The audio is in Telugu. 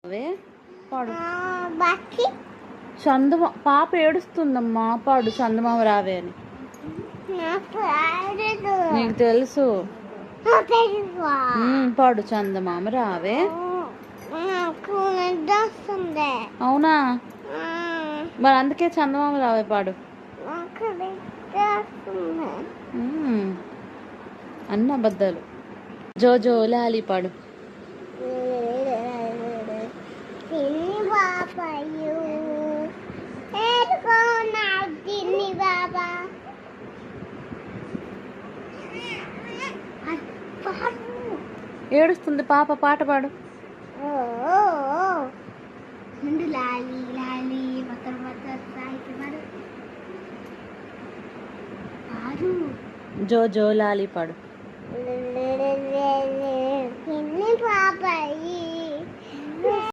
అవే పాడు. బాకి పాప ఏడుస్తుందమ్మా, పాడు చందమామ రావే అని. నీకు తెలుసు. పాడు చందమామ రావే. అవునా, మరి అందుకే చందమామ రావే పాడు. అన్న అబద్ధాలు. జోజో లాలి పాడు. ఏడుస్తుంది పాప, పాట పాడు. లాలి లాలి జోజో లాలి పాడు.